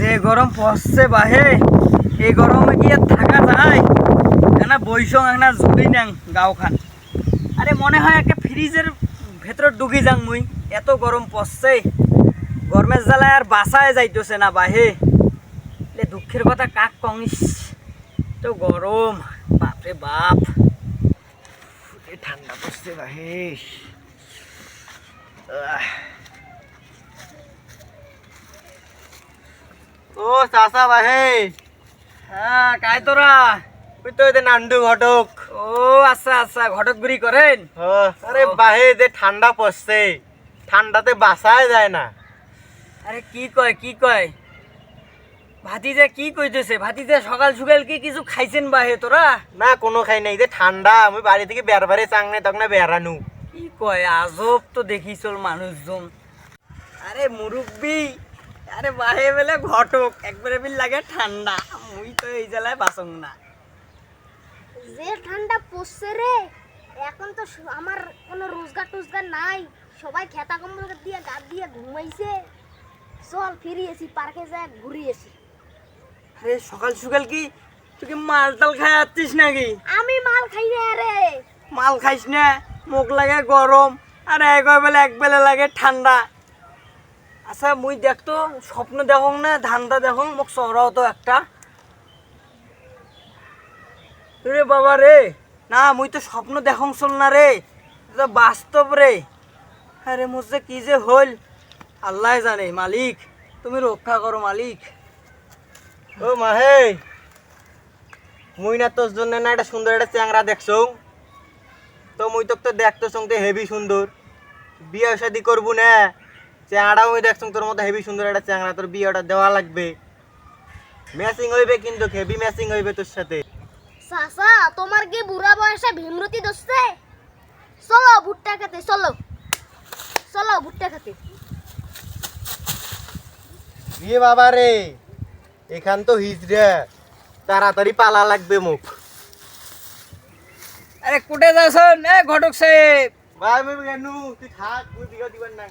যে গরম পড়ছে বাহে, এই গরমে কি আর থাকা যায়? না বৈশং না জুড়ি নাং গাঁও খান। আরে মনে হয় একটা ফ্রিজের ভেতরে ঢুকি যাং মুই, এত গরম পড়ছে। গরমের জ্বালায় আর বাসায় যাইতেছে না বাহে। দুঃখের কথা কাক কংস, তো গরম, বাপরে বাপ। ঠান্ডা পড়ছে বাহে। ও চাচা বাহে। হ্যাঁ কাই তোরা? তুই তো এতে নান্ডু ঘটক। ও আচ্ছা আচ্ছা, ঘটকগিরি করেন? আরে বাহে, যে ঠান্ডা পড়ছে, ঠান্ডাতে বাসায় যায় না। আরে কি কয় কি কয়? ভাতিজা কি কইতেছে? ভাতিজা সকাল সকাল কি কিছু খাইছেন বাহে তোরা? না কোনো খাই নাই, যে ঠান্ডা আমি বাড়ি থেকে বেরবারে চাং নাই, তখন বেড়ানু। কি কয়, আজব তো দেখি চল মানুষজন। আরে মুরব্বি, আরে বাহে বেলে ঘটক, একবারে বিল লাগে ঠান্ডা। মুই তো এই জেলায় বাসং না। যে ঠান্ডা পড়ছে রে, এখন তো আমার কোনো রোজগার টোজগার নাই, সবাই খেতা কম্বল দিয়ে গা দিয়ে ঘুমাইছে। চল ফিরিয়েছি, পার্কে যায় ঘুরিয়েছি। আরে সকাল সকাল কি তুই কি মাল টাল খাই আসছিস নাকি? আমি মাল খাই না রে। মাল খাইস না, মুখ লাগে গরম, আর এক বেলা লাগে ঠান্ডা। আচ্ছা মুই দেখতো স্বপ্ন দেখং না ধান্দা দেখং, মোক চড়াও তো একটা। রে বাবা রে, না মুই তো স্বপ্ন দেখং চল না রে, এটা বাস্তব রে। আরে মোর যে কি যে হল আল্লাহ জানে, মালিক তুমি রক্ষা করো মালিক। ও মাহে, মুই না তোর জন্য না একটা সুন্দর একটা চ্যাংরা দেখছো, তো মুই তো দেখতো সঙ্গে হেভি সুন্দর। বিয়ে শাদি করবো না, চ্যাংড়াও মুই দেখছো তোর মতো হেভি সুন্দর একটা চ্যাংড়া, তোর বিয়েটা দেওয়া লাগবে। ম্যাচিং হইবে কিন্তু, হেভি ম্যাচিং হইবে তোর সাথে। চাচা, তোমার কি বুড়া বয়সে ভীমরতি দোষছে? চলো ভুট্টা খেতে, চলো চলো ভুট্টা খেতে। বিয়ে বাবা রে, এখান তো হিজড়া, তাড়াতাড়ি পালা লাগবে মুখ। আরে কুটে যাচ্ছেন এ ঘটক সাহেব? ভাই মুই কেন, তুই থাক, মুই বিয়ে দিবার না।